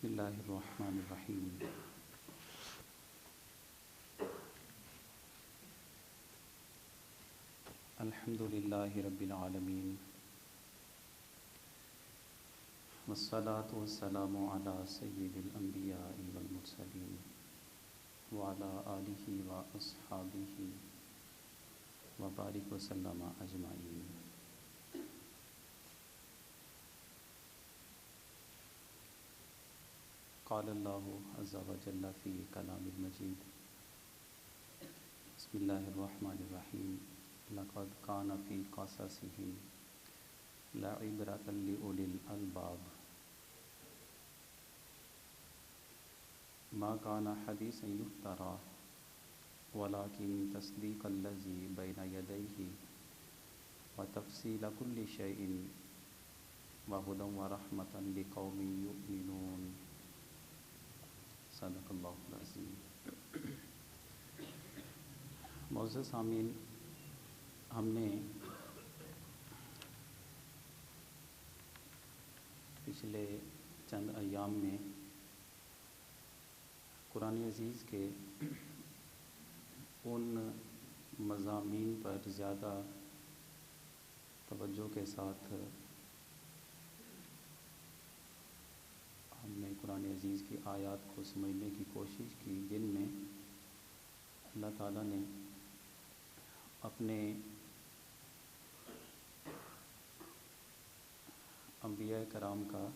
بسم اللہ الرحمن الرحیم۔ الحمد للہ رب العالمین، والصلاة والسلام علی سید الانبیاء والمرسلین وعلی آلہ واصحابہ وبارک وسلم اجمعین۔ قال اللہ عز وجل فی کلام المجید، بسم اللہ الرحمن الرحیم۔ لقد کان فی قصصہم لعبرۃ لأولی الالباب ما کان حدیثا یفتری ولکن تصدیق الذی بین یدیہ وتفصیل کل شیء وہدی ورحمۃ لقوم یؤمنون۔ صدق اللہ العظیم۔ معزز سامعین، ہم نے پچھلے چند ایام میں قرآن عزیز کے ان مضامین پر زیادہ توجہ کے ساتھ ہم نے قرآن عزیز کی آیات کو سمجھنے کی کوشش کی، جن میں اللہ تعالیٰ نے اپنے انبیاء کرام کا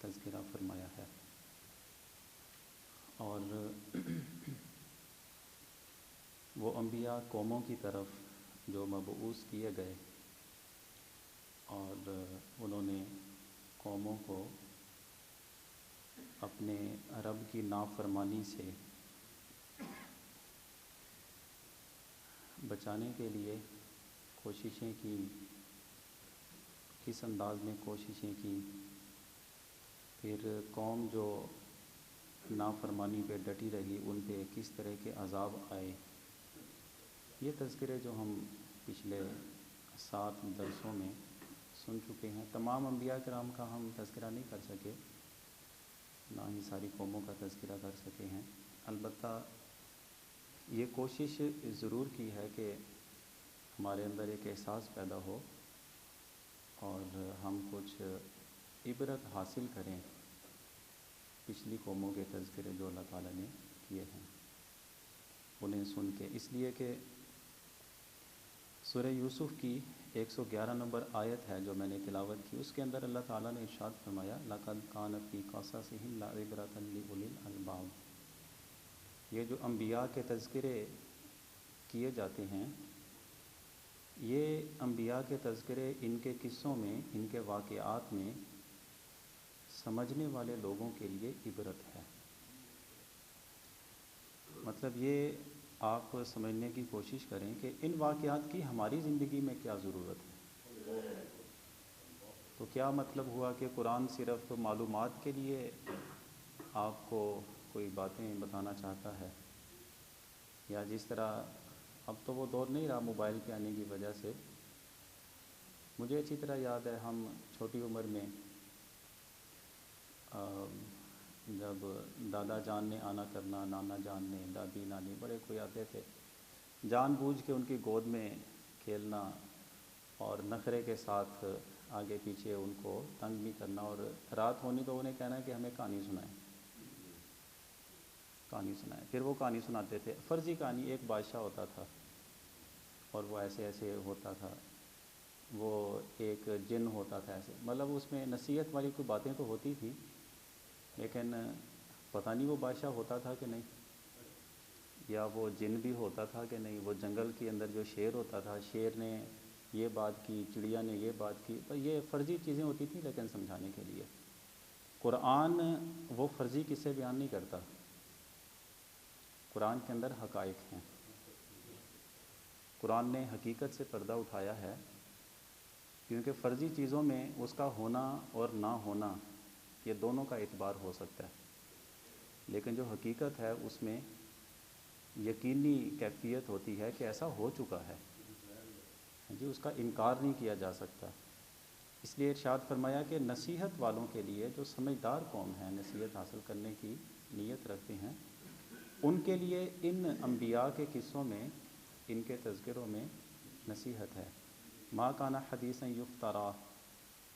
تذکرہ فرمایا ہے، اور وہ انبیاء قوموں کی طرف جو مبعوث کیے گئے اور انہوں نے قوموں کو اپنے رب کی نافرمانی سے بچانے کے لیے کوششیں کی، کس انداز میں کوششیں کی، پھر قوم جو نافرمانی پہ ڈٹی رہی ان پہ کس طرح کے عذاب آئے، یہ تذکرے جو ہم پچھلے 7 درسوں میں سن چکے ہیں۔ تمام انبیاء کرام کا ہم تذکرہ نہیں کر سکے، نہ ہی ساری قوموں کا تذکرہ کر سکے ہیں، البتہ یہ کوشش ضرور کی ہے کہ ہمارے اندر ایک احساس پیدا ہو اور ہم کچھ عبرت حاصل کریں پچھلی قوموں کے تذکرے جو اللہ تعالیٰ نے کیے ہیں انہیں سن کے، اس لیے کہ سورہ یوسف کی 111 نمبر آیت ہے جو میں نے تلاوت کی، اس کے اندر اللہ تعالیٰ نے ارشاد فرمایا لقد کان فی قصصہم لعبرۃ لأولی الالباب۔ یہ جو انبیاء کے تذکرے کیے جاتے ہیں، یہ انبیاء کے تذکرے ان کے قصوں میں، ان کے واقعات میں سمجھنے والے لوگوں کے لیے عبرت ہے۔ مطلب یہ آپ سمجھنے کی کوشش کریں کہ ان واقعات کی ہماری زندگی میں کیا ضرورت ہے۔ تو کیا مطلب ہوا کہ قرآن صرف معلومات کے لیے آپ کو کوئی باتیں بتانا چاہتا ہے، یا جس طرح اب تو وہ دور نہیں رہا موبائل کے آنے کی وجہ سے، مجھے اچھی طرح یاد ہے ہم چھوٹی عمر میں جب دادا جان نے آنا کرنا، نانا جان نے، دادی نانی بڑے کوئی آتے تھے، جان بوجھ کے ان کی گود میں کھیلنا اور نخرے کے ساتھ آگے پیچھے ان کو تنگ بھی کرنا، اور رات ہونی تو انہیں کہنا کہ ہمیں کہانی سنائیں، کہانی سنائیں۔ پھر وہ کہانی سناتے تھے، فرضی کہانی۔ ایک بادشاہ ہوتا تھا اور وہ ایسے ایسے ہوتا تھا، وہ ایک جن ہوتا تھا، ایسے مطلب اس میں نصیحت والی کوئی باتیں تو ہوتی تھی، لیکن پتہ نہیں وہ بادشاہ ہوتا تھا کہ نہیں، یا وہ جن بھی ہوتا تھا کہ نہیں۔ وہ جنگل کے اندر جو شیر ہوتا تھا، شیر نے یہ بات کی، چڑیا نے یہ بات کی، تو یہ فرضی چیزیں ہوتی تھیں لیکن سمجھانے کے لیے۔ قرآن وہ فرضی قصے بیان نہیں کرتا، قرآن کے اندر حقائق ہیں۔ قرآن نے حقیقت سے پردہ اٹھایا ہے، کیونکہ فرضی چیزوں میں اس کا ہونا اور نہ ہونا یہ دونوں کا اعتبار ہو سکتا ہے، لیکن جو حقیقت ہے اس میں یقینی کیفیت ہوتی ہے کہ ایسا ہو چکا ہے جی، اس کا انکار نہیں کیا جا سکتا۔ اس لیے ارشاد فرمایا کہ نصیحت والوں کے لیے، جو سمجھدار قوم ہیں، نصیحت حاصل کرنے کی نیت رکھتے ہیں، ان کے لیے ان انبیاء کے قصوں میں، ان کے تذکروں میں نصیحت ہے۔ ما کان حدیثا یفترا،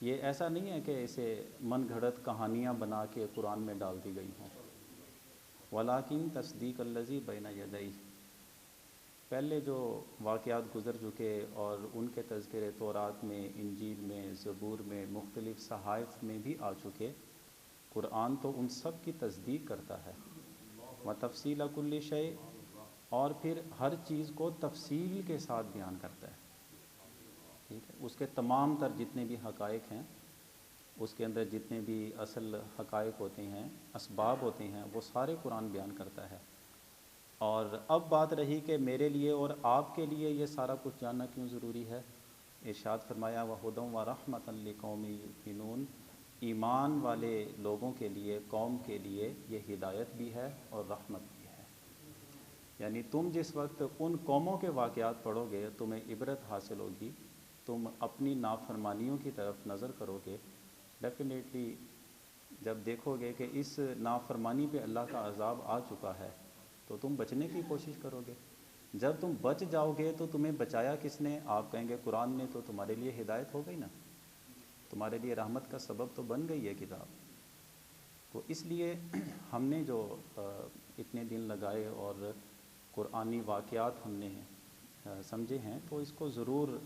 یہ ایسا نہیں ہے کہ اسے من گھڑت کہانیاں بنا کے قرآن میں ڈال دی گئی ہوں۔ ولیکن تصدیق الذی بین یدیہ، پہلے جو واقعات گزر چکے اور ان کے تذکرے تورات میں، انجیل میں، زبور میں، مختلف صحائف میں بھی آ چکے، قرآن تو ان سب کی تصدیق کرتا ہے۔ وتفصیل کل شیء، اور پھر ہر چیز کو تفصیل کے ساتھ بیان کرتا ہے، ٹھیک ہے، اس کے تمام تر جتنے بھی حقائق ہیں، اس کے اندر جتنے بھی اصل حقائق ہوتے ہیں، اسباب ہوتے ہیں، وہ سارے قرآن بیان کرتا ہے۔ اور اب بات رہی کہ میرے لیے اور آپ کے لیے یہ سارا کچھ جاننا کیوں ضروری ہے؟ ارشاد فرمایا وَہُدًى وَرَحْمَةً لِقَوْمٍ يُؤْمِنُونَ، ایمان والے لوگوں کے لیے، قوم کے لیے یہ ہدایت بھی ہے اور رحمت بھی ہے۔ یعنی تم جس وقت ان قوموں کے واقعات پڑھو گے، تمہیں عبرت حاصل ہوگی، تم اپنی نافرمانیوں کی طرف نظر کرو گے، ڈیفینیٹلی جب دیکھو گے کہ اس نافرمانی پہ اللہ کا عذاب آ چکا ہے تو تم بچنے کی کوشش کرو گے۔ جب تم بچ جاؤ گے تو تمہیں بچایا کس نے؟ آپ کہیں گے قرآن نے، تو تمہارے لیے ہدایت ہو گئی نا، تمہارے لیے رحمت کا سبب تو بن گئی ہے کتاب۔ تو اس لیے ہم نے جو اتنے دن لگائے اور قرآنی واقعات ہم نے سمجھے ہیں، تو اس کو ضرور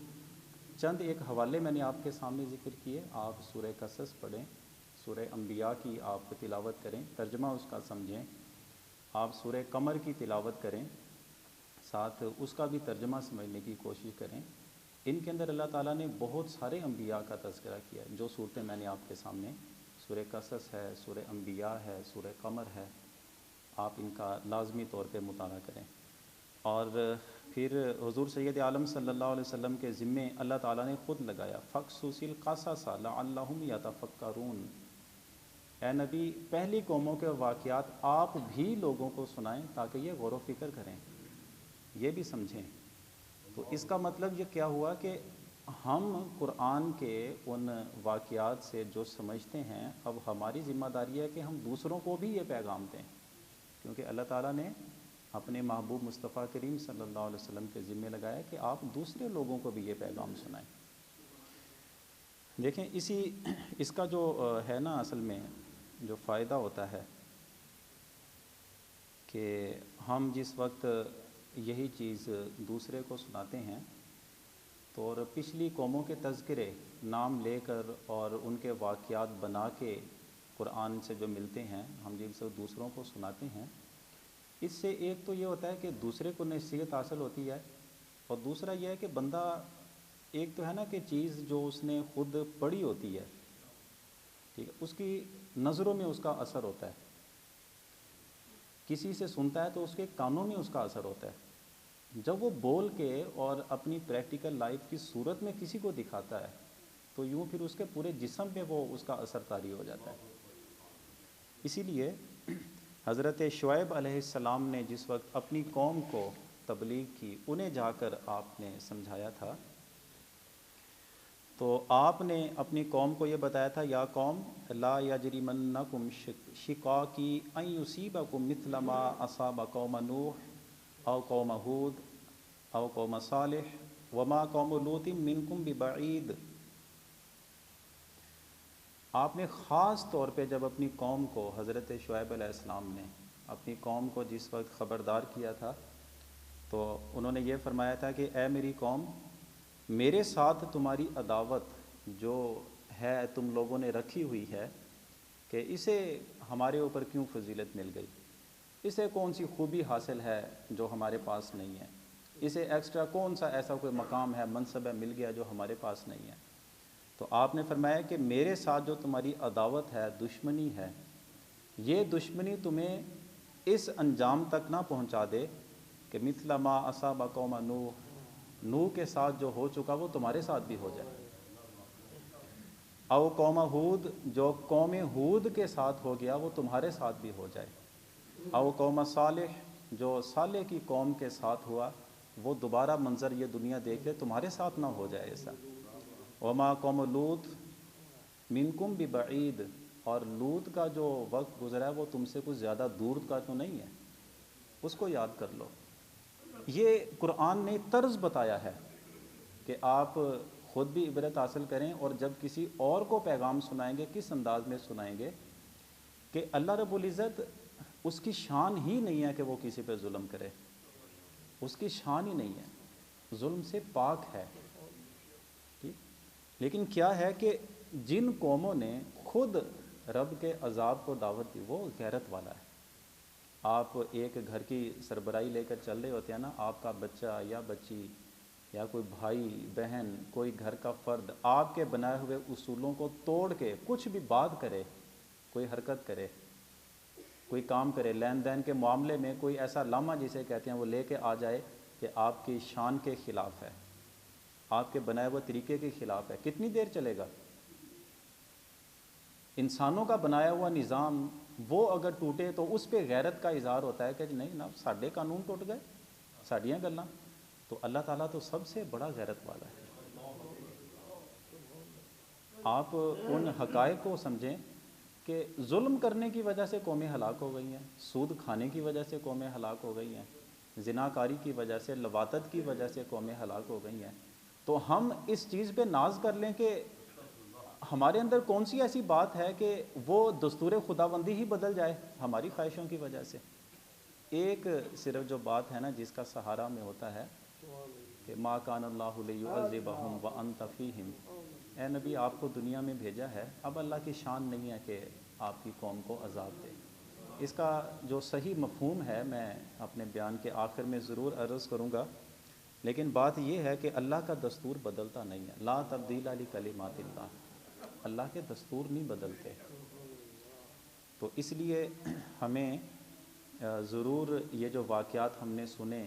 چند ایک حوالے میں نے آپ کے سامنے ذکر کیے۔ آپ سورہ قصص پڑھیں، سورہ انبیاء کی آپ تلاوت کریں، ترجمہ اس کا سمجھیں، آپ سورہ قمر کی تلاوت کریں، ساتھ اس کا بھی ترجمہ سمجھنے کی کوشش کریں۔ ان کے اندر اللہ تعالیٰ نے بہت سارے انبیاء کا تذکرہ کیا ہے، جو صورتیں میں نے آپ کے سامنے، سورہ قصص ہے، سورہ انبیاء ہے، سورہ قمر ہے، آپ ان کا لازمی طور پہ مطالعہ کریں۔ اور پھر حضور سید عالم صلی اللہ علیہ وسلم کے ذمے اللہ تعالیٰ نے خود لگایا فَقْصُصِ الْقَصَصَ لَعَلَّهُمْ يَتَفَكَّرُونَ، اے نبی پہلی قوموں کے واقعات آپ بھی لوگوں کو سنائیں تاکہ یہ غور و فکر کریں، یہ بھی سمجھیں۔ تو اس کا مطلب یہ کیا ہوا کہ ہم قرآن کے ان واقعات سے جو سمجھتے ہیں، اب ہماری ذمہ داری ہے کہ ہم دوسروں کو بھی یہ پیغام دیں، کیونکہ اللہ تعالیٰ نے اپنے محبوب مصطفیٰ کریم صلی اللہ علیہ وسلم کے ذمہ لگایا کہ آپ دوسرے لوگوں کو بھی یہ پیغام سنائیں۔ دیکھیں اس کا جو ہے نا، اصل میں جو فائدہ ہوتا ہے کہ ہم جس وقت یہی چیز دوسرے کو سناتے ہیں تو اور پچھلی قوموں کے تذکرے نام لے کر اور ان کے واقعات بنا کے قرآن سے جو ملتے ہیں، ہم جن سے دوسروں کو سناتے ہیں، اس سے ایک تو یہ ہوتا ہے کہ دوسرے کو نصیحت حاصل ہوتی ہے، اور دوسرا یہ ہے کہ بندہ، ایک تو ہے نا کہ چیز جو اس نے خود پڑھی ہوتی ہے، ٹھیک ہے، اس کی نظروں میں اس کا اثر ہوتا ہے، کسی سے سنتا ہے تو اس کے کانوں میں اس کا اثر ہوتا ہے، جب وہ بول کے اور اپنی پریکٹیکل لائف کی صورت میں کسی کو دکھاتا ہے تو یوں پھر اس کے پورے جسم پہ وہ اس کا اثر طاری ہو جاتا ہے۔ اسی لیے حضرت شعیب علیہ السلام نے جس وقت اپنی قوم کو تبلیغ کی، انہیں جا کر آپ نے سمجھایا تھا، تو آپ نے اپنی قوم کو یہ بتایا تھا یا قوم لا یجرمنکم شقاقی ان یصیبکم مثل ما اصاب قوم نوح او قوم ہود او قوم صالح وما قوم لوط منکم ببعید۔ آپ نے خاص طور پہ جب اپنی قوم کو، حضرت شعیب علیہ السلام نے اپنی قوم کو جس وقت خبردار کیا تھا، تو انہوں نے یہ فرمایا تھا کہ اے میری قوم، میرے ساتھ تمہاری عداوت جو ہے تم لوگوں نے رکھی ہوئی ہے، کہ اسے ہمارے اوپر کیوں فضیلت مل گئی، اسے کون سی خوبی حاصل ہے جو ہمارے پاس نہیں ہے، اسے ایکسٹرا کون سا ایسا کوئی مقام ہے، منصب ہے مل گیا جو ہمارے پاس نہیں ہے۔ تو آپ نے فرمایا کہ میرے ساتھ جو تمہاری عداوت ہے، دشمنی ہے، یہ دشمنی تمہیں اس انجام تک نہ پہنچا دے کہ مثل ما اصاب قوم نوح کے ساتھ جو ہو چکا وہ تمہارے ساتھ بھی ہو جائے، او قوم ہود، جو قوم ہود کے ساتھ ہو گیا وہ تمہارے ساتھ بھی ہو جائے، او قوم صالح، جو صالح کی قوم کے ساتھ ہوا وہ دوبارہ منظر یہ دنیا دیکھ لے، تمہارے ساتھ نہ ہو جائے ایسا، وما قوم لوط، منکم ببعید، اور لوط کا جو وقت گزرا ہے وہ تم سے کچھ زیادہ دور کا تو نہیں ہے، اس کو یاد کر لو۔ یہ قرآن نے طرز بتایا ہے کہ آپ خود بھی عبرت حاصل کریں، اور جب کسی اور کو پیغام سنائیں گے کس انداز میں سنائیں گے کہ اللہ رب العزت، اس کی شان ہی نہیں ہے کہ وہ کسی پہ ظلم کرے، اس کی شان ہی نہیں ہے، ظلم سے پاک ہے۔ ٹھیک، لیکن کیا ہے کہ جن قوموں نے خود رب کے عذاب کو دعوت دی وہ غیرت والا ہے۔ آپ ایک گھر کی سربراہی لے کر چل رہے ہوتے ہیں نا، آپ کا بچہ یا بچی یا کوئی بھائی بہن، کوئی گھر کا فرد آپ کے بنائے ہوئے اصولوں کو توڑ کے کچھ بھی بات کرے، کوئی حرکت کرے، کوئی کام کرے، لین دین کے معاملے میں کوئی ایسا لمحہ جسے کہتے ہیں وہ لے کے آ جائے کہ آپ کی شان کے خلاف ہے، آپ کے بنائے ہوئے طریقے کے خلاف ہے، کتنی دیر چلے گا؟ انسانوں کا بنایا ہوا نظام وہ اگر ٹوٹے تو اس پہ غیرت کا اظہار ہوتا ہے کہ نہیں نا ساڈے قانون ٹوٹ گئے، ساڈیاں گلاں۔ تو اللہ تعالیٰ تو سب سے بڑا غیرت والا ہے۔ آپ ان حقائق کو سمجھیں کہ ظلم کرنے کی وجہ سے قومیں ہلاک ہو گئی ہیں، سود کھانے کی وجہ سے قومیں ہلاک ہو گئی ہیں، زناکاری کی وجہ سے، لواطت کی وجہ سے قومیں ہلاک ہو گئی ہیں۔ تو ہم اس چیز پہ ناز کر لیں کہ ہمارے اندر کون سی ایسی بات ہے کہ وہ دستور خداوندی ہی بدل جائے ہماری خواہشوں کی وجہ سے۔ ایک صرف جو بات ہے نا جس کا سہارا میں ہوتا ہے کہ ما کان اللہ لیعذبہم وانت فیہم، اے نبی آپ کو دنیا میں بھیجا ہے، اب اللہ کی شان نہیں ہے کہ آپ کی قوم کو عذاب دے۔ اس کا جو صحیح مفہوم ہے میں اپنے بیان کے آخر میں ضرور عرض کروں گا، لیکن بات یہ ہے کہ اللہ کا دستور بدلتا نہیں ہے، لا تبدیل لکلمات اللہ، اللہ کے دستور نہیں بدلتے۔ تو اس لیے ہمیں ضرور یہ جو واقعات ہم نے سنے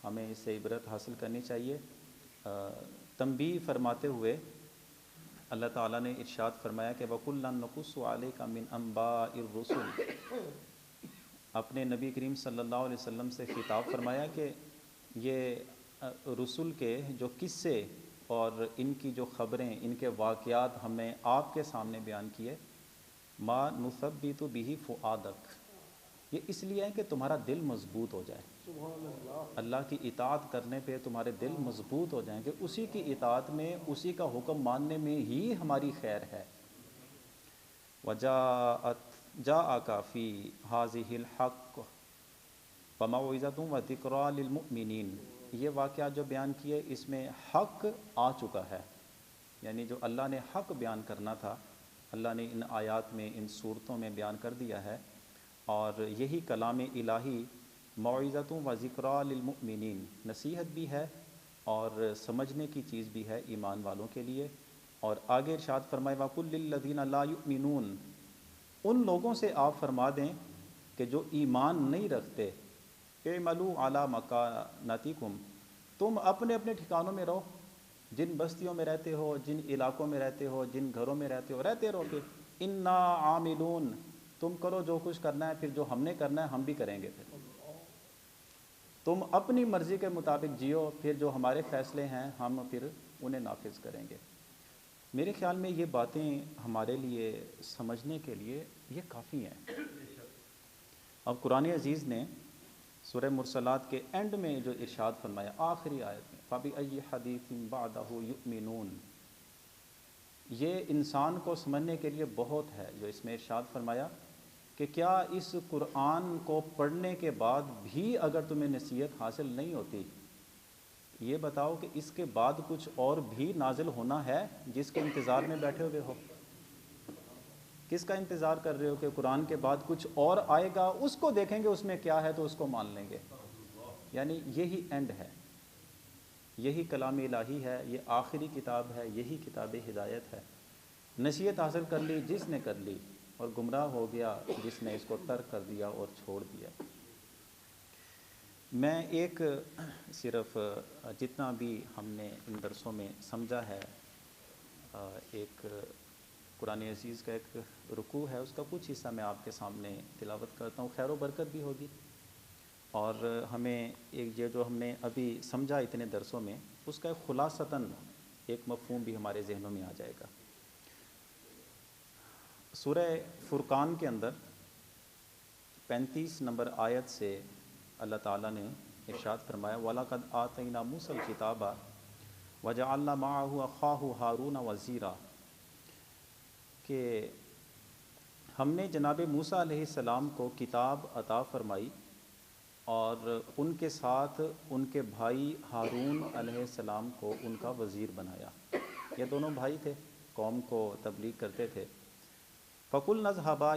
ہمیں اس سے عبرت حاصل کرنی چاہیے۔ تنبیہ فرماتے ہوئے اللہ تعالیٰ نے ارشاد فرمایا کہ وَكُلًّا نَقُصُّ عَلَيْكَ مِنْ أَنْبَاءِ الرُّسُلِ، اپنے نبی کریم صلی اللہ علیہ وسلم سے خطاب فرمایا کہ یہ رسول کے جو قصے اور ان کی جو خبریں، ان کے واقعات ہمیں آپ کے سامنے بیان کیے، ما نثبت به فؤادک، یہ اس لیے ہے کہ تمہارا دل مضبوط ہو جائے، اللہ کی اطاعت کرنے پہ تمہارے دل مضبوط ہو جائیں کہ اسی کی اطاعت میں، اسی کا حکم ماننے میں ہی ہماری خیر ہے۔ جاءک فی ھذہ الحق وموعظۃ وذکریٰ للمؤمنین، یہ واقعات جو بیان کیے اس میں حق آ چکا ہے، یعنی جو اللہ نے حق بیان کرنا تھا اللہ نے ان آیات میں، ان صورتوں میں بیان کر دیا ہے، اور یہی کلام الہی موعظۃ و ذکریٰ للمؤمنین، نصیحت بھی ہے اور سمجھنے کی چیز بھی ہے ایمان والوں کے لیے۔ اور آگے ارشاد فرمائے وَقُلْ لِلَّذِينَ لَا يُؤْمِنُونَ، ان لوگوں سے آپ فرما دیں کہ جو ایمان نہیں رکھتے، اعملوا علی مکانتکم، تم اپنے اپنے ٹھکانوں میں رہو، جن بستیوں میں رہتے ہو، جن علاقوں میں رہتے ہو، جن گھروں میں رہتے ہو، رہتے رہو کہ انا عاملون، تم کرو جو کچھ کرنا ہے، پھر جو ہم نے کرنا ہے ہم بھی کریں گے، پھر تم اپنی مرضی کے مطابق جیو، پھر جو ہمارے فیصلے ہیں ہم پھر انہیں نافذ کریں گے۔ میرے خیال میں یہ باتیں ہمارے لیے سمجھنے کے لیے یہ کافی ہیں۔ اب قرآن عزیز نے سورہ مرسلات کے اینڈ میں جو ارشاد فرمایا آخری آیت میں فَبِأَيِّ حَدِيثٍ بَعْدَهُ يُؤْمِنُونَ، یہ انسان کو سمجھنے کے لیے بہت ہے جو اس میں ارشاد فرمایا کہ کیا اس قرآن کو پڑھنے کے بعد بھی اگر تمہیں نصیحت حاصل نہیں ہوتی، یہ بتاؤ کہ اس کے بعد کچھ اور بھی نازل ہونا ہے جس کے انتظار میں بیٹھے ہوئے ہو؟ کس کا انتظار کر رہے ہو کہ قرآن کے بعد کچھ اور آئے گا، اس کو دیکھیں گے اس میں کیا ہے تو اس کو مان لیں گے؟ یعنی یہی اینڈ ہے، یہی کلام الہی ہے، یہ آخری کتاب ہے، یہی کتاب ہدایت ہے۔ نصیحت حاصل کر لی جس نے کر لی، اور گمراہ ہو گیا جس نے اس کو ترک کر دیا اور چھوڑ دیا۔ میں ایک صرف جتنا بھی ہم نے ان درسوں میں سمجھا ہے، ایک قرآن عزیز کا ایک رکوع ہے، اس کا کچھ حصہ میں آپ کے سامنے تلاوت کرتا ہوں، خیر و برکت بھی ہوگی، اور ہمیں ایک یہ جو ہم نے ابھی سمجھا اتنے درسوں میں اس کا ایک خلاصتاً ایک مفہوم بھی ہمارے ذہنوں میں آ جائے گا۔ سورہ فرقان کے اندر 35 نمبر آیت سے اللہ تعالیٰ نے ارشاد فرمایا وَلَقَدْ آتَيْنَا مُوسَى الْكِتَابَ وَجَعَلْنَا مَعَهُ أَخَاهُ هَارُونَ وَزِيرًا، کہ ہم نے جناب موسیٰ علیہ السلام کو کتاب عطا فرمائی اور ان کے ساتھ ان کے بھائی ہارون علیہ السلام کو ان کا وزیر بنایا۔ یہ دونوں بھائی تھے، قوم کو تبلیغ کرتے تھے۔ فَقُلْنَا اذْهَبَا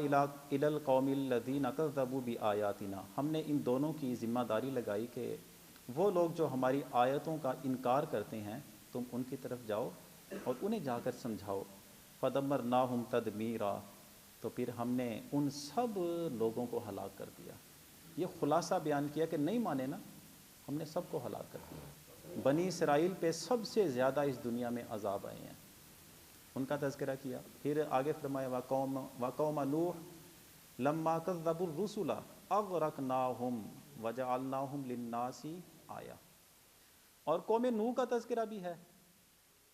إِلَى الْقَوْمِ الَّذِينَ كَذَّبُوا بِآيَاتِنَا، ہم نے ان دونوں کی ذمہ داری لگائی کہ وہ لوگ جو ہماری آیتوں کا انکار کرتے ہیں تم ان کی طرف جاؤ اور انہیں جا کر سمجھاؤ۔ فَدَمَّرْنَاهُمْ تَدْمِيرًا، تو پھر ہم نے ان سب لوگوں کو ہلاک کر دیا۔ یہ خلاصہ بیان کیا کہ نہیں مانے نا، ہم نے سب کو ہلاک کر دیا۔ بنی اسرائیل پہ سب سے زیادہ اس دنیا میں عذاب آئے ہیں، ان کا تذکرہ کیا۔ پھر آگے فرمایا وَقَوْمَ نُوحٍ لَمَّا كَذَّبُوا الرُّسُلَ أَغْرَقْنَاهُمْ وَجَعَلْنَاهُمْ لِلنَّاسِ آیَةً، اور قوم نوح کا تذکرہ بھی ہے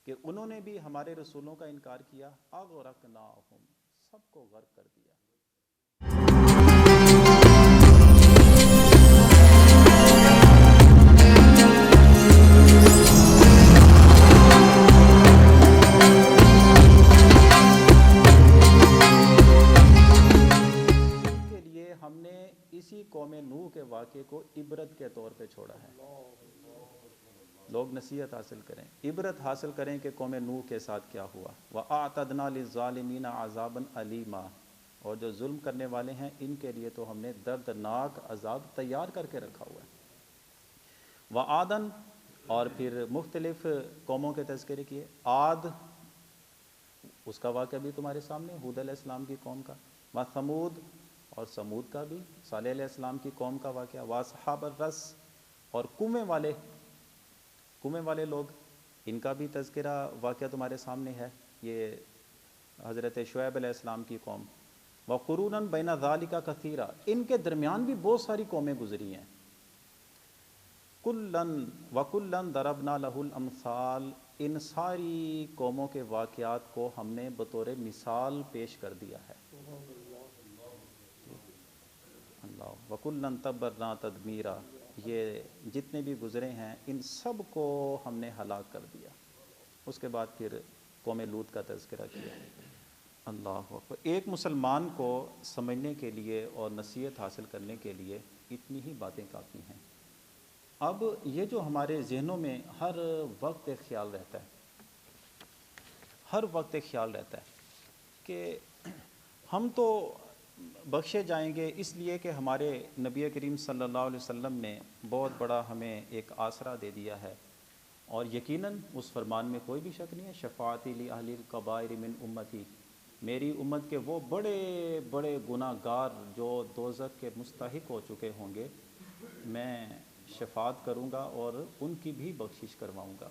کہ انہوں نے بھی ہمارے رسولوں کا انکار کیا، أَغْرَقْنَاهُمْ، سب کو غرق کر دیا۔ ہم نے اسی قوم نوح کے واقعے کو عبرت کے طور پہ چھوڑا ہے۔ لوگ نصیحت حاصل کریں، عبرت حاصل کریں کہ قوم نوح کے ساتھ کیا ہوا۔ وَأَعْتَدْنَا لِلظَّالِمِينَ عَذَابًا أَلِيمًا، اور جو ظلم کرنے والے ہیں ان کے لیے تو ہم نے دردناک عذاب تیار کر کے رکھا ہوا ہے۔ وَعَادًا، اور پھر مختلف قوموں کے تذکرے کیے۔ عاد، اس کا واقعہ بھی تمہارے سامنے، ہود علیہ السلام کی قوم کا۔ وَثَمُود، اور سمود کا بھی، صالح علیہ السلام کی قوم کا واقعہ۔ وَأَصْحَابَ الرَّسِّ، اور کنویں والے لوگ، ان کا بھی تذکرہ واقعہ تمہارے سامنے ہے، یہ حضرت شعیب علیہ السلام کی قوم۔ وَقُرُونًا بَيْنَ ذَلِكَ كَثِيرًا، ان کے درمیان بھی بہت ساری قومیں گزری ہیں۔ وَكُلًّا ضَرَبْنَا لَهُ الْأَمْثَالَ، ان ساری قوموں کے واقعات کو ہم نے بطور مثال پیش کر دیا ہے۔ اللہ وَكُلًّا تَبَّرْنَا تَدْمِيرًا، یہ جتنے بھی گزرے ہیں ان سب کو ہم نے ہلاک کر دیا۔ اس کے بعد پھر قوم لوط کا تذکرہ کیا۔ اللہ اکبر۔ ایک مسلمان کو سمجھنے کے لیے اور نصیحت حاصل کرنے کے لیے اتنی ہی باتیں کافی ہیں۔ اب یہ جو ہمارے ذہنوں میں ہر وقت ایک خیال رہتا ہے، ہر وقت ایک خیال رہتا ہے کہ ہم تو بخشے جائیں گے اس لیے کہ ہمارے نبی کریم صلی اللہ علیہ وسلم نے بہت بڑا ہمیں ایک آسرا دے دیا ہے، اور یقیناً اس فرمان میں کوئی بھی شک نہیں ہے، شفاعتی لأہل الکبائر من امتی، میری امت کے وہ بڑے بڑے گناہ گار جو دوزخ کے مستحق ہو چکے ہوں گے، میں شفاعت کروں گا اور ان کی بھی بخشش کرواؤں گا۔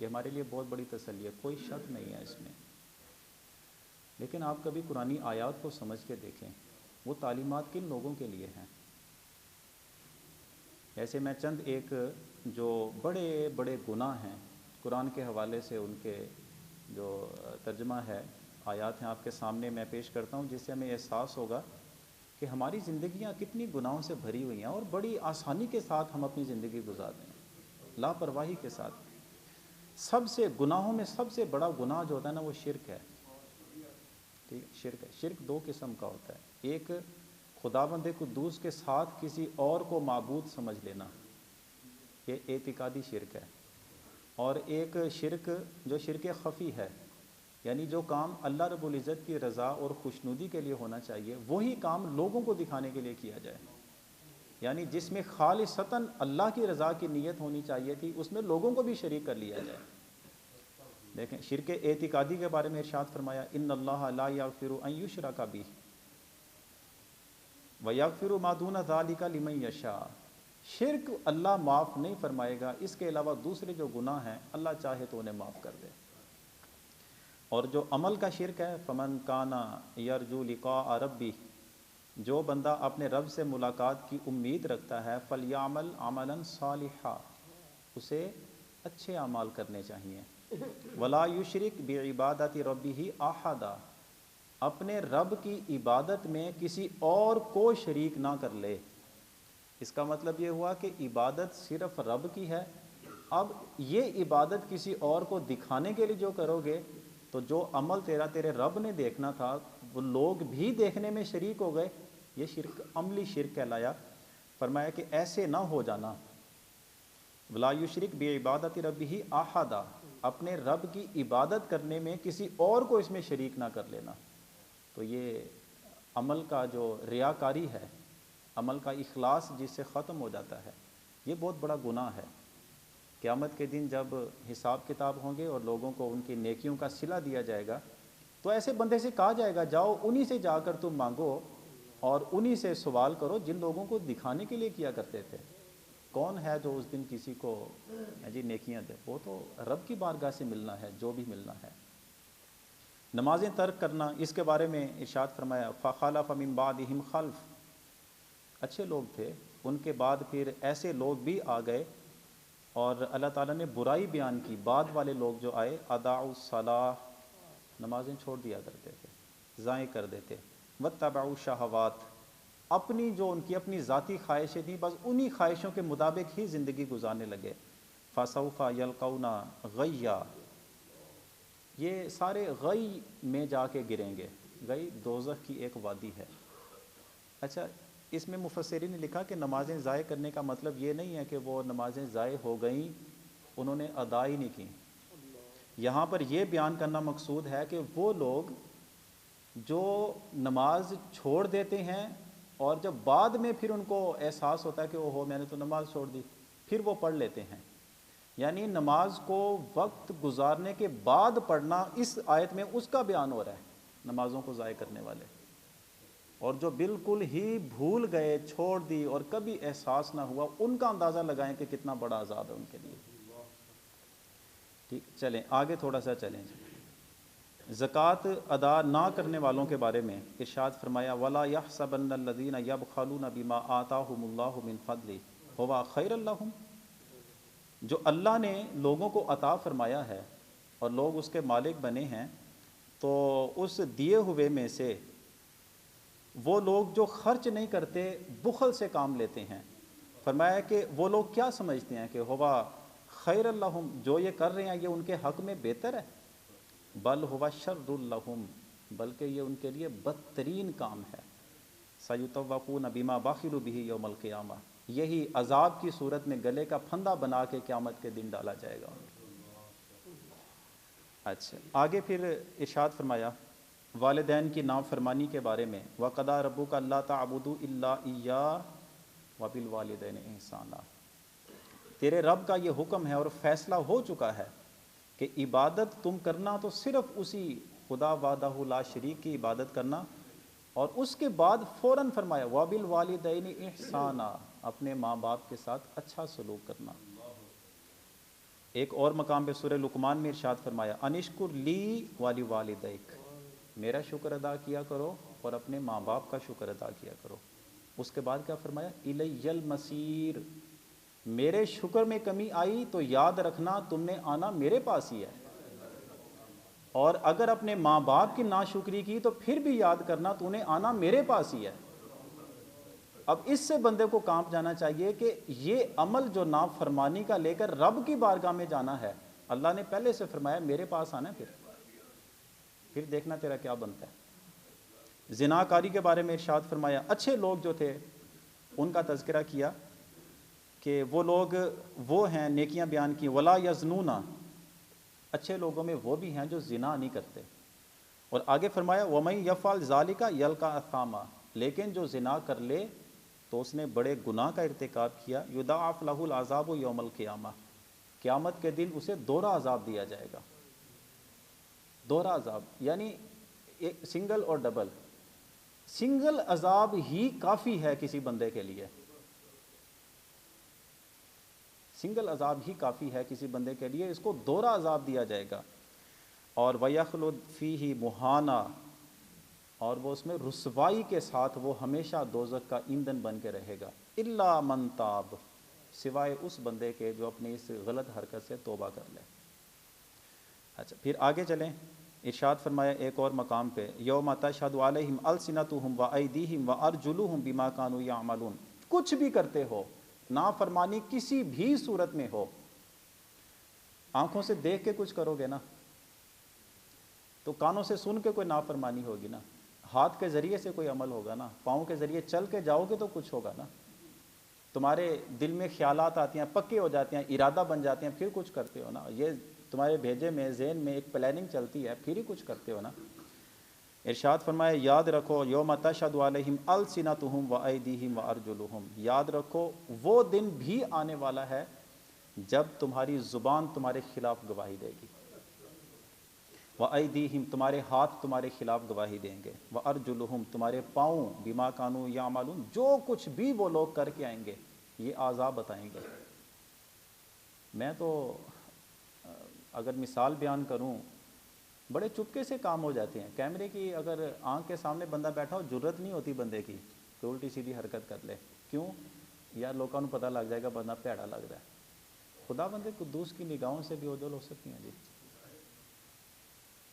یہ ہمارے لیے بہت بڑی تسلی ہے، کوئی شک نہیں ہے اس میں۔ لیکن آپ کبھی قرآنی آیات کو سمجھ کے دیکھیں، وہ تعلیمات کن لوگوں کے لیے ہیں؟ ایسے میں چند ایک جو بڑے بڑے گناہ ہیں قرآن کے حوالے سے ان کے جو ترجمہ ہے آیات ہیں آپ کے سامنے میں پیش کرتا ہوں، جس سے ہمیں احساس ہوگا کہ ہماری زندگیاں کتنی گناہوں سے بھری ہوئی ہیں اور بڑی آسانی کے ساتھ ہم اپنی زندگی گزار رہے ہیں، لاپرواہی کے ساتھ۔ سب سے گناہوں میں سب سے بڑا گناہ جو ہوتا ہے نا وہ شرک ہے۔ ٹھیک، شرک ہے۔ شرک دو قسم کا ہوتا ہے، ایک خداوند قدوس کے ساتھ کسی اور کو معبود سمجھ لینا، یہ اعتقادی شرک ہے، اور ایک شرک جو شرک خفی ہے، یعنی جو کام اللہ رب العزت کی رضا اور خوشنودی کے لیے ہونا چاہیے وہی کام لوگوں کو دکھانے کے لیے کیا جائے، یعنی جس میں خالصتاً اللہ کی رضا کی نیت ہونی چاہیے تھی اس میں لوگوں کو بھی شریک کر لیا جائے۔ لیکن شرک اعتقادی کے بارے میں ارشاد فرمایا ان اللہ لا یغفر ان یشرک بہ ویغفر ما دون ذلک لمن یشاء، شرک اللہ معاف نہیں فرمائے گا، اس کے علاوہ دوسرے جو گناہ ہیں اللہ چاہے تو انہیں معاف کر دے۔ اور جو عمل کا شرک ہے فمن کان یرجو لقاء ربہ، جو بندہ اپنے رب سے ملاقات کی امید رکھتا ہے فلیعمل عملا صالحا، اسے اچھے اعمال کرنے چاہیے، ولا یشرک بعبادت ربہ احدا، اپنے رب کی عبادت میں کسی اور کو شریک نہ کر لے۔ اس کا مطلب یہ ہوا کہ عبادت صرف رب کی ہے۔ اب یہ عبادت کسی اور کو دکھانے کے لیے جو کرو گے تو جو عمل تیرے رب نے دیکھنا تھا وہ لوگ بھی دیکھنے میں شریک ہو گئے، یہ شرک، عملی شرک کہلایا۔ فرمایا کہ ایسے نہ ہو جانا، وَلَا يُشْرِكْ بِعِبَادَةِ رَبِّهِ أَحَدًا، اپنے رب کی عبادت کرنے میں کسی اور کو اس میں شریک نہ کر لینا۔ تو یہ عمل کا جو ریاکاری ہے، عمل کا اخلاص جس سے ختم ہو جاتا ہے، یہ بہت بڑا گناہ ہے۔ قیامت کے دن جب حساب کتاب ہوں گے اور لوگوں کو ان کی نیکیوں کا صلہ دیا جائے گا تو ایسے بندے سے کہا جائے گا جاؤ انہی سے جا کر تم مانگو اور انہی سے سوال کرو جن لوگوں کو دکھانے کے لیے کیا کرتے تھے۔ کون ہے جو اس دن کسی کو جی نیکیاں دے؟ وہ تو رب کی بارگاہ سے ملنا ہے جو بھی ملنا ہے۔ نمازیں ترک کرنا، اس کے بارے میں ارشاد فرمایا فَخَلَفَ مِن بَعْدِهِمْ خَلْفٌ، اچھے لوگ تھے ان کے بعد پھر ایسے لوگ بھی آ گئے اور اللہ تعالیٰ نے برائی بیان کی۔ بعد والے لوگ جو آئے اضاعوا الصلاۃ، نمازیں چھوڑ دیا کرتے تھے، ضائع کر دیتے، واتبعوا الشہوات، اپنی جو ان کی اپنی ذاتی خواہشیں تھیں بس انہی خواہشوں کے مطابق ہی زندگی گزارنے لگے۔ فسوف یلقون غیا، یہ سارے غی میں جا کے گریں گے۔ غی دوزخ کی ایک وادی ہے۔ اچھا، اس میں مفسرین نے لکھا کہ نمازیں ضائع کرنے کا مطلب یہ نہیں ہے کہ وہ نمازیں ضائع ہو گئیں، انہوں نے ادا ہی نہیں کی۔ یہاں پر یہ بیان کرنا مقصود ہے کہ وہ لوگ جو نماز چھوڑ دیتے ہیں اور جب بعد میں پھر ان کو احساس ہوتا ہے کہ اوہو میں نے تو نماز چھوڑ دی، پھر وہ پڑھ لیتے ہیں۔ یعنی نماز کو وقت گزارنے کے بعد پڑھنا، اس آیت میں اس کا بیان ہو رہا ہے، نمازوں کو ضائع کرنے والے۔ اور جو بالکل ہی بھول گئے، چھوڑ دی اور کبھی احساس نہ ہوا، ان کا اندازہ لگائیں کہ کتنا بڑا عذاب ہے ان کے لیے۔ ٹھیک، چلیں آگے تھوڑا سا چلیں۔ زکوٰۃ ادا نہ کرنے والوں کے بارے میں ارشاد فرمایا وَلَا يَحْسَبَنَّ الَّذِينَ يَبْخَلُونَ بِمَا آتَاهُمُ اللَّهُ مِنْ فَضْلِهِ هُوَ خَيْرٌ لَّهُمْ، جو اللہ نے لوگوں کو عطا فرمایا ہے اور لوگ اس کے مالک بنے ہیں تو اس دیے ہوئے میں سے وہ لوگ جو خرچ نہیں کرتے، بخل سے کام لیتے ہیں، فرمایا کہ وہ لوگ کیا سمجھتے ہیں کہ ہوا خیر لہم، جو یہ کر رہے ہیں یہ ان کے حق میں بہتر ہے، بل ہوا شر لہم، بلکہ یہ ان کے لیے بدترین کام ہے، سیطوقون بما بخلوا بہ یوم القیامہ، یہی عذاب کی صورت میں گلے کا پھندا بنا کے قیامت کے دن ڈالا جائے گا۔ اچھا، آگے پھر ارشاد فرمایا والدین کی نافرمانی کے بارے میں وَقَضَىٰ رَبُّكَ أَلَّا تَعْبُدُوا إِلَّا إِيَّاهُ وَبِالْوَالِدَيْنِ إِحْسَانًا، تیرے رب کا یہ حکم ہے اور فیصلہ ہو چکا ہے کہ عبادت تم کرنا تو صرف اسی خدا وحدہ لا شریک کی عبادت کرنا، اور اس کے بعد فوراً فرمایا وَبِالْوَالِدَيْنِ إِحْسَانًا، اپنے ماں باپ کے ساتھ اچھا سلوک کرنا۔ ایک اور مقام پہ سورہ لقمان میں ارشاد فرمایا انشکر لی وَلِوَالِدَيْکَ، میرا شکر ادا کیا کرو اور اپنے ماں باپ کا شکر ادا کیا کرو۔ اس کے بعد کیا فرمایا اِلَيَّ الْمَصِيرُ، میرے شکر میں کمی آئی تو یاد رکھنا تم نے آنا میرے پاس ہی ہے، اور اگر اپنے ماں باپ کی ناشکری کی تو پھر بھی یاد کرنا تو نے آنا میرے پاس ہی ہے۔ اب اس سے بندے کو کانپ جانا چاہیے کہ یہ عمل جو نافرمانی کا لے کر رب کی بارگاہ میں جانا ہے، اللہ نے پہلے سے فرمایا میرے پاس آنا ہے، پھر دیکھنا تیرا کیا بنتا ہے۔ زناکاری کے بارے میں ارشاد فرمایا اچھے لوگ جو تھے ان کا تذکرہ کیا کہ وہ لوگ وہ ہیں، نیکیاں بیان کی ولا یزنون، اچھے لوگوں میں وہ بھی ہیں جو زنا نہیں کرتے، اور آگے فرمایا وَمَن يَفْعَلْ ذَلِكَ يَلْقَ أَثَامًا، لیکن جو زنا کر لے تو اس نے بڑے گناہ کا ارتکاب کیا، یُضَاعَفْ لَهُ الْعَذَابُ يَوْمَ الْقِيَامَةِ، قیامت کے دن اسے دوہرا عذاب دیا جائے گا۔ دوہرا عذاب یعنی ایک سنگل اور ڈبل، سنگل عذاب ہی کافی ہے کسی بندے کے لیے، سنگل عذاب ہی کافی ہے کسی بندے کے لیے، اس کو دوہرا عذاب دیا جائے گا۔ اور وَيَخْلُدْ فِيهِ مُهَانًا، اور وہ اس میں رسوائی کے ساتھ وہ ہمیشہ دوزخ کا ایندھن بن کے رہے گا، إِلَّا مَن تَابَ، سوائے اس بندے کے جو اپنی اس غلط حرکت سے توبہ کر لے۔ اچھا، پھر آگے چلیں۔ ارشاد فرمایا ایک اور مقام پہ، یوم تشہد علیہم السنتہم وایدیہم وارجلہم بما کانوا یعملون، کچھ بھی کرتے ہو، نافرمانی کسی بھی صورت میں ہو، آنکھوں سے دیکھ کے کچھ کرو گے نا تو کانوں سے سن کے کوئی نافرمانی ہوگی نا، ہاتھ کے ذریعے سے کوئی عمل ہوگا نا، پاؤں کے ذریعے چل کے جاؤ گے تو کچھ ہوگا نا، تمہارے دل میں خیالات آتی ہیں، پکے ہو جاتے ہیں، ارادہ بن جاتے ہیں، پھر کچھ کرتے ہو نا، یہ تمہارے بھیجے میں ذہن میں ایک پلاننگ چلتی ہے، پھر ہی کچھ کرتے ہو نا۔ ارشاد فرمایا یاد رکھو یوم تشہد علیہم السنتہم وایدیہم وارجلہم، یاد رکھو وہ دن بھی آنے والا ہے جب تمہاری زبان تمہارے خلاف گواہی دے گی، وایدیہم تمہارے ہاتھ تمہارے خلاف گواہی دیں گے، وارجلہم تمہارے پاؤں بما کانوا یعملون جو کچھ بھی وہ لوگ کر کے آئیں گے یہ اعضاء بتائیں گے۔ میں تو اگر مثال بیان کروں بڑے چپکے سے کام ہو جاتے ہیں، کیمرے کی اگر آنکھ کے سامنے بندہ بیٹھا ہو جرت نہیں ہوتی بندے کی کہ الٹی سیدھی حرکت کر لے، کیوں یار لوگوں کو پتہ لگ جائے گا بندہ پیڑا لگ رہا ہے، خدا بندے قدوس کی نگاہوں سے بھی اوجھل ہو سکتی ہیں جی۔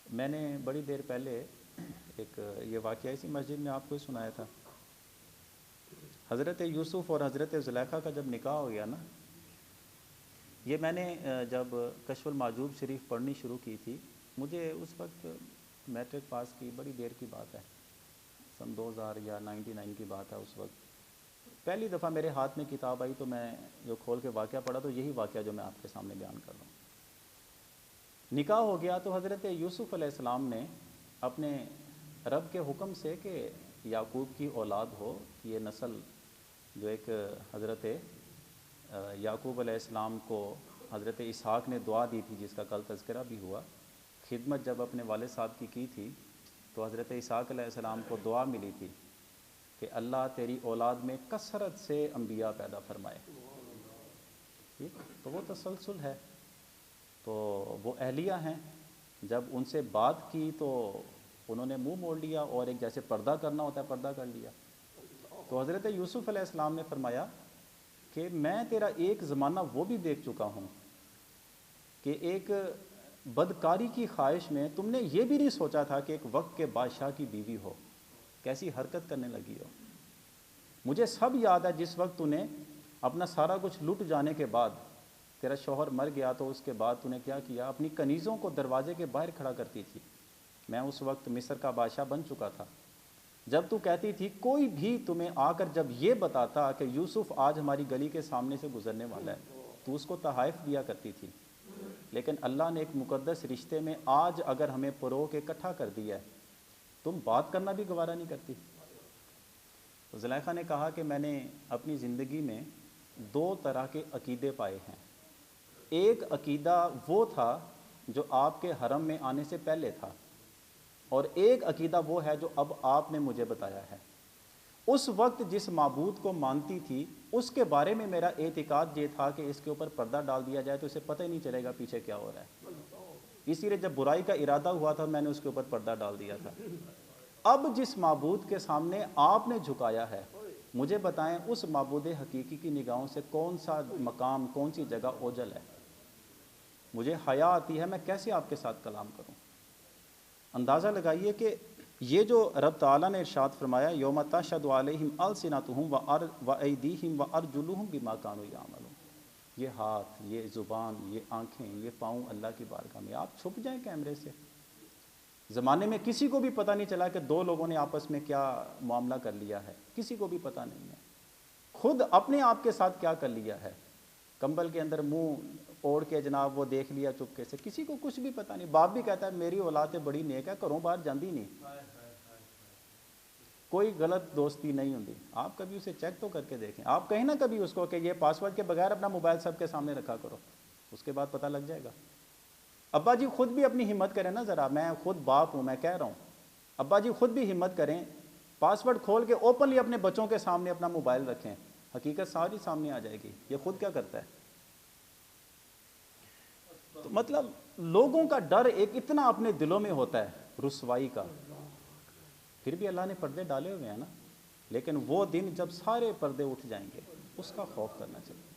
میں نے بڑی دیر پہلے ایک یہ واقعہ اسی مسجد میں آپ کو ہی سنایا تھا، حضرت یوسف اور حضرت زلیخا کا جب نکاح ہو گیا نا، یہ میں نے جب کشف المحجوب شریف پڑھنی شروع کی تھی، مجھے اس وقت میٹرک پاس کی بڑی دیر کی بات ہے، سن 2000 یا 99 کی بات ہے، اس وقت پہلی دفعہ میرے ہاتھ میں کتاب آئی تو میں جو کھول کے واقعہ پڑھا تو یہی واقعہ جو میں آپ کے سامنے بیان کر رہا ہوں۔ نکاح ہو گیا تو حضرت یوسف علیہ السلام نے اپنے رب کے حکم سے کہ یعقوب کی اولاد ہو، یہ نسل جو ایک حضرت یعقوب علیہ السلام کو حضرت اسحاق نے دعا دی تھی جس کا کل تذکرہ بھی ہوا، خدمت جب اپنے والد صاحب کی تھی تو حضرت اسحاق علیہ السلام کو دعا ملی تھی کہ اللہ تیری اولاد میں کثرت سے انبیاء پیدا فرمائے، ٹھیک تو وہ تسلسل ہے، تو وہ اہلیہ ہیں، جب ان سے بات کی تو انہوں نے منہ موڑ لیا اور ایک جیسے پردہ کرنا ہوتا ہے پردہ کر لیا، تو حضرت یوسف علیہ السلام نے فرمایا کہ میں تیرا ایک زمانہ وہ بھی دیکھ چکا ہوں کہ ایک بدکاری کی خواہش میں تم نے یہ بھی نہیں سوچا تھا کہ ایک وقت کے بادشاہ کی بیوی ہو، کیسی حرکت کرنے لگی ہو، مجھے سب یاد ہے جس وقت تو نے اپنا سارا کچھ لٹ جانے کے بعد تیرا شوہر مر گیا تو اس کے بعد تو نے کیا کیا، اپنی کنیزوں کو دروازے کے باہر کھڑا کرتی تھی، میں اس وقت مصر کا بادشاہ بن چکا تھا، جب تو کہتی تھی کوئی بھی تمہیں آ کر جب یہ بتاتا کہ یوسف آج ہماری گلی کے سامنے سے گزرنے والا ہے تو اس کو تحائف دیا کرتی تھی، لیکن اللہ نے ایک مقدس رشتے میں آج اگر ہمیں پرو کے اکٹھا کر دیا ہے تم بات کرنا بھی گوارا نہیں کرتی۔ تو زلیخا نے کہا کہ میں نے اپنی زندگی میں دو طرح کے عقیدے پائے ہیں، ایک عقیدہ وہ تھا جو آپ کے حرم میں آنے سے پہلے تھا، اور ایک عقیدہ وہ ہے جو اب آپ نے مجھے بتایا ہے، اس وقت جس معبود کو مانتی تھی اس کے بارے میں میرا اعتقاد یہ تھا کہ اس کے اوپر پردہ ڈال دیا جائے تو اسے پتہ ہی نہیں چلے گا پیچھے کیا ہو رہا ہے، اسی لیے جب برائی کا ارادہ ہوا تھا میں نے اس کے اوپر پردہ ڈال دیا تھا۔ اب جس معبود کے سامنے آپ نے جھکایا ہے مجھے بتائیں اس معبود حقیقی کی نگاہوں سے کون سا مقام کون سی جگہ اوجل ہے، مجھے حیا آتی ہے میں کیسے آپ کے ساتھ کلام کروں۔ اندازہ لگائیے کہ یہ جو رب تعالیٰ نے ارشاد فرمایا یوم تشہد علیہم السنتہم وایدیہم وارجلہم بما کانوا یعملون، یہ ہاتھ، یہ زبان، یہ آنکھیں، یہ پاؤں اللہ کی بارگاہ میں، آپ چھپ جائیں کیمرے سے، زمانے میں کسی کو بھی پتہ نہیں چلا کہ دو لوگوں نے آپس میں کیا معاملہ کر لیا ہے، کسی کو بھی پتہ نہیں ہے، خود اپنے آپ کے ساتھ کیا کر لیا ہے، کمبل کے اندر منہ اوڑھ کے جناب وہ دیکھ لیا چپکے سے، کسی کو کچھ بھی پتہ نہیں، باپ بھی کہتا ہے میری اولاد بڑی نیک ہے گھروں باہر جاندی نہیں، کوئی غلط دوستی نہیں ہوتی، آپ کبھی اسے چیک تو کر کے دیکھیں، آپ کہیں نہ کبھی اس کو کہ یہ پاس ورڈ کے بغیر اپنا موبائل سب کے سامنے رکھا کرو، اس کے بعد پتہ لگ جائے گا۔ ابا جی خود بھی اپنی ہمت کریں نا ذرا، میں خود باپ ہوں میں کہہ رہا ہوں، ابا جی خود بھی ہمت کریں، پاس ورڈ کھول کے اوپنلی اپنے بچوں کے سامنے اپنا موبائل رکھیں، حقیقت ساری سامنے آ جائے گی، یہ خود کیا کرتا ہے۔ تو مطلب لوگوں کا ڈر ایک اتنا اپنے دلوں میں ہوتا ہے رسوائی کا، پھر بھی اللہ نے پردے ڈالے ہوئے ہیں نا، لیکن وہ دن جب سارے پردے اٹھ جائیں گے اس کا خوف کرنا چاہیے۔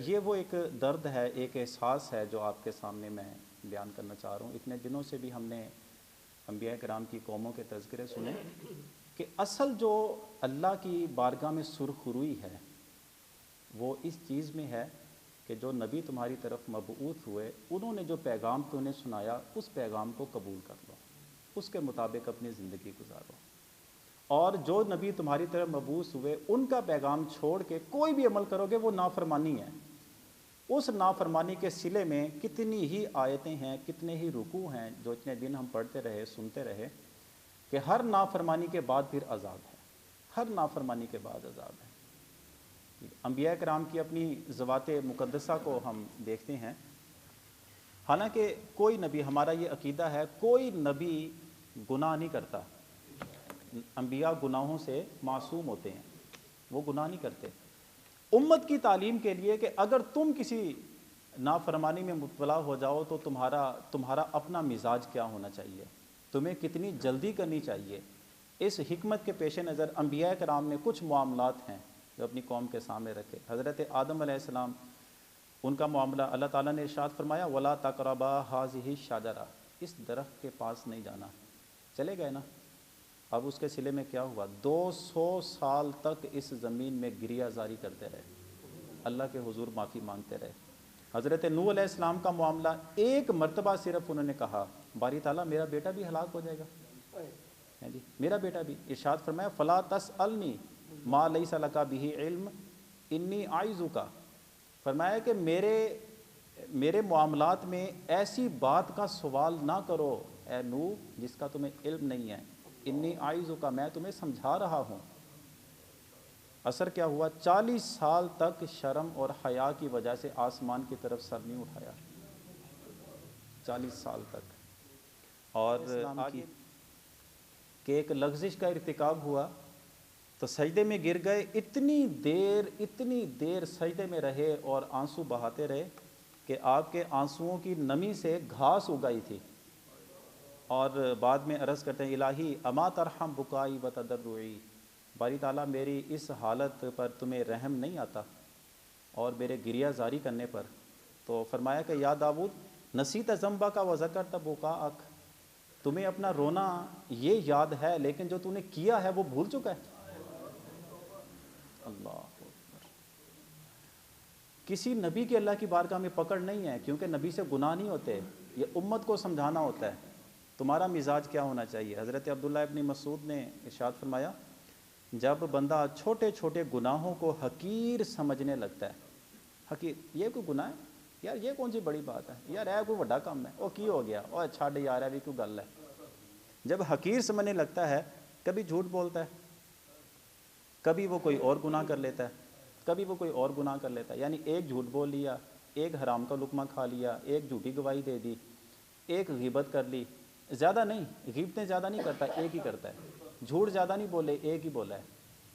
یہ وہ ایک درد ہے، ایک احساس ہے جو آپ کے سامنے میں بیان کرنا چاہ رہا ہوں۔ اتنے دنوں سے بھی ہم نے انبیاء کرام کی قوموں کے تذکرے سنے کہ اصل جو اللہ کی بارگاہ میں سرخروئی ہے وہ اس چیز میں ہے کہ جو نبی تمہاری طرف مبعوث ہوئے انہوں نے جو پیغام تو انہیں سنایا اس پیغام کو قبول کر لو، اس کے مطابق اپنی زندگی گزارو، اور جو نبی تمہاری طرف مبعوث ہوئے ان کا پیغام چھوڑ کے کوئی بھی عمل کرو گے وہ نافرمانی ہے۔ اس نافرمانی کے صلے میں کتنی ہی آیتیں ہیں، کتنے ہی رکوع ہیں جو اتنے دن ہم پڑھتے رہے، سنتے رہے کہ ہر نافرمانی کے بعد پھر عذاب ہے، ہر نافرمانی کے بعد عذاب ہے۔ انبیاء کرام کی اپنی ذوات مقدسہ کو ہم دیکھتے ہیں، حالانکہ کوئی نبی، ہمارا یہ عقیدہ ہے، کوئی نبی گناہ نہیں کرتا، انبیاء گناہوں سے معصوم ہوتے ہیں، وہ گناہ نہیں کرتے۔ امت کی تعلیم کے لیے کہ اگر تم کسی نافرمانی میں مبتلا ہو جاؤ تو تمہارا اپنا مزاج کیا ہونا چاہیے، تمہیں کتنی جلدی کرنی چاہیے، اس حکمت کے پیش نظر انبیاء کرام نے کچھ معاملات ہیں جو اپنی قوم کے سامنے رکھے۔ حضرت آدم علیہ السلام، ان کا معاملہ اللہ تعالیٰ نے ارشاد فرمایا وَلَا تَقْرَبَا هَٰذِهِ الشَّجَرَةَ، اس درخت کے پاس نہیں جانا، چلے گئے نا۔ اب اس کے صلے میں کیا ہوا، 200 سال تک اس زمین میں گریہ زاری کرتے رہے، اللہ کے حضور معافی مانگتے رہے۔ حضرت نوح علیہ السلام کا معاملہ، ایک مرتبہ صرف انہوں نے کہا باری تعالیٰ میرا بیٹا بھی ہلاک ہو جائے گا، جی میرا بیٹا بھی، ارشاد فرمایا فَلَا تَسْأَلْنِي مَا لَيْسَ لَكَ بِهِ عِلْمٌ إِنِّي أَعِظُكَ، فرمایا کہ میرے معاملات میں ایسی بات کا سوال نہ کرو اے نوح جس کا تمہیں علم نہیں ہے، انی اعظک، میں تمہیں سمجھا رہا ہوں۔ اثر کیا ہوا، 40 سال تک شرم اور حیا کی وجہ سے آسمان کی طرف سر نہیں اٹھایا، 40 سال تک۔ اور آگے کہ ایک لغزش کا ارتکاب ہوا تو سجدے میں گر گئے، اتنی دیر سجدے میں رہے اور آنسو بہاتے رہے کہ آپ کے آنسوؤں کی نمی سے گھاس اگائی تھی، اور بعد میں عرض کرتے ہیں الہی اما ترحم بکائی و تضرعی، باری تعالیٰ میری اس حالت پر تمہیں رحم نہیں آتا اور میرے گریہ زاری کرنے پر؟ تو فرمایا کہ یا داؤد نسیت ذنبک و ذکرت بکاءک، تمہیں اپنا رونا یہ یاد ہے لیکن جو تم نے کیا ہے وہ بھول چکا ہے۔ اللہ اکبر۔ کسی نبی کے اللہ کی بارگاہ میں پکڑ نہیں ہے، کیونکہ نبی سے گناہ نہیں ہوتے، یہ امت کو سمجھانا ہوتا ہے تمہارا مزاج کیا ہونا چاہیے۔ حضرت عبداللہ ابن مسعود نے ارشاد فرمایا جب بندہ چھوٹے چھوٹے گناہوں کو حقیر سمجھنے لگتا ہے، حقیر، یہ کوئی گناہ ہے یار، یہ کون سی بڑی بات ہے یار، اے کوئی بڑا کام ہے، او کی ہو گیا، او چھڈ یار ہے بھی کوئی گل ہے، جب حقیر سمجھنے لگتا ہے، کبھی جھوٹ بولتا ہے، کبھی وہ کوئی اور گناہ کر لیتا ہے، کبھی وہ کوئی اور گناہ کر لیتا ہے، یعنی ایک جھوٹ بول لیا، ایک حرام کا لقمہ کھا لیا، ایک جھوٹی گواہی دے دی، ایک غیبت کر لی، زیادہ نہیں، غیبتیں زیادہ نہیں کرتا، ایک ہی کرتا ہے، جھوٹ زیادہ نہیں بولے، ایک ہی بولا ہے،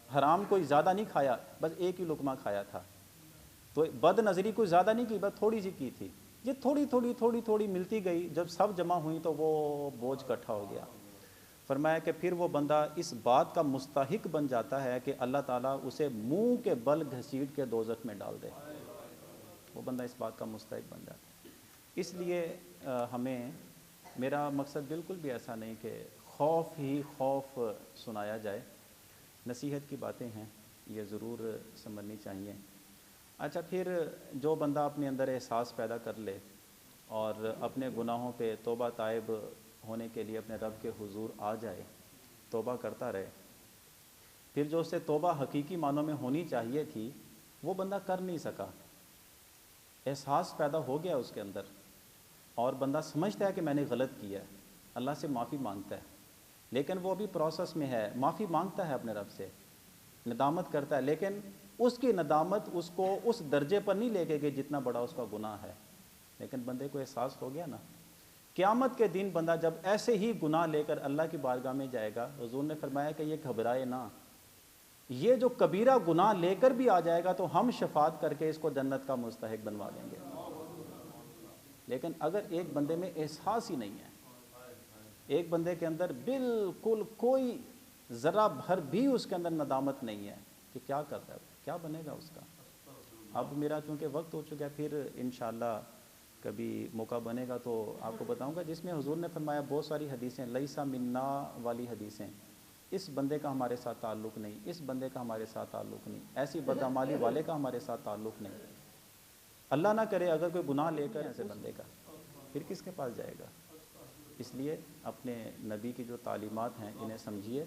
حرام کوئی زیادہ نہیں کھایا، بس ایک ہی لقمہ کھایا تھا، تو بد نظری کوئی زیادہ نہیں کی، بس تھوڑی سی کی تھی، یہ تھوڑی ملتی گئی، جب سب جمع ہوئی تو وہ بوجھ اکٹھا ہو گیا۔ فرمایا کہ پھر وہ بندہ اس بات کا مستحق بن جاتا ہے کہ اللہ تعالیٰ اسے منہ کے بل گھسیٹ کے دوزخ میں ڈال دے، وہ بندہ اس بات کا مستحق بن جاتا ہے۔ اس لیے ہمیں، میرا مقصد بالکل بھی ایسا نہیں کہ خوف ہی خوف سنایا جائے، نصیحت کی باتیں ہیں، یہ ضرور سمجھنی چاہیے۔ اچھا، پھر جو بندہ اپنے اندر احساس پیدا کر لے اور اپنے گناہوں پہ توبہ تائب ہونے کے لیے اپنے رب کے حضور آ جائے، توبہ کرتا رہے، پھر جو اس سے توبہ حقیقی معنوں میں ہونی چاہیے تھی وہ بندہ کر نہیں سکا، احساس پیدا ہو گیا اس کے اندر، اور بندہ سمجھتا ہے کہ میں نے غلط کیا ہے، اللہ سے معافی مانگتا ہے، لیکن وہ ابھی پروسیس میں ہے، معافی مانگتا ہے اپنے رب سے، ندامت کرتا ہے، لیکن اس کی ندامت اس کو اس درجے پر نہیں لے کے گئی جتنا بڑا اس کا گناہ ہے، لیکن بندے کو احساس ہو گیا نا۔ قیامت کے دن بندہ جب ایسے ہی گناہ لے کر اللہ کی بارگاہ میں جائے گا، حضور نے فرمایا کہ یہ گھبرائے نہ، یہ جو کبیرہ گناہ لے کر بھی آ جائے گا تو ہم شفاعت کر کے اس کو جنت کا مستحق بنوا دیں گے، لیکن اگر ایک بندے میں احساس ہی نہیں ہے، ایک بندے کے اندر بالکل کوئی ذرہ بھر بھی اس کے اندر ندامت نہیں ہے کہ کیا کرتا ہے، کیا بنے گا اس کا۔ اب میرا چونکہ وقت ہو چکا ہے، پھر انشاءاللہ کبھی موقع بنے گا تو آپ کو بتاؤں گا، جس میں حضور نے فرمایا بہت ساری حدیثیں، لیسا منا والی حدیثیں، اس بندے کا ہمارے ساتھ تعلق نہیں، اس بندے کا ہمارے ساتھ تعلق نہیں، ایسی بدعمالی والے کا ہمارے ساتھ تعلق نہیں۔ اللہ نہ کرے اگر کوئی گناہ لے کر ایسے بندے کا، پھر کس کے پاس جائے گا؟ اس لیے اپنے نبی کی جو تعلیمات ہیں انہیں سمجھیے،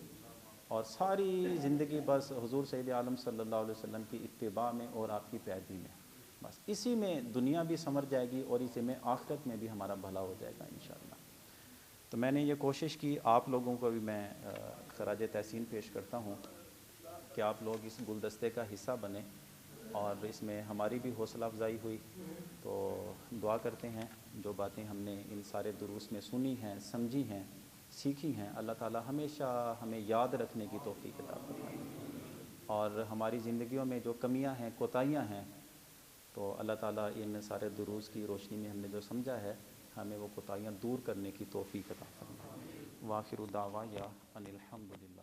اور ساری زندگی بس حضور سید عالم صلی اللہ علیہ وسلم کی اتباع میں اور آپ کی پیروی میں، بس اسی میں دنیا بھی سنور جائے گی اور اسی میں آخرت میں بھی ہمارا بھلا ہو جائے گا انشاءاللہ۔ تو میں نے یہ کوشش کی، آپ لوگوں کو بھی میں خراج تحسین پیش کرتا ہوں کہ آپ لوگ اس گلدستے کا حصہ بنیں، اور اس میں ہماری بھی حوصلہ افزائی ہوئی۔ تو دعا کرتے ہیں جو باتیں ہم نے ان سارے دروس میں سنی ہیں، سمجھی ہیں، سیکھی ہیں، اللہ تعالی ہمیشہ ہمیں یاد رکھنے کی توفیق عطا فرمائے، اور ہماری زندگیوں میں جو کمیاں ہیں، کوتاہیاں ہیں، تو اللہ تعالیٰ ان سارے دروس کی روشنی میں ہم نے جو سمجھا ہے، ہمیں وہ کوتاہیاں دور کرنے کی توفیق عطا فرمائے۔ وآخر دعوایا ان الحمد للہ۔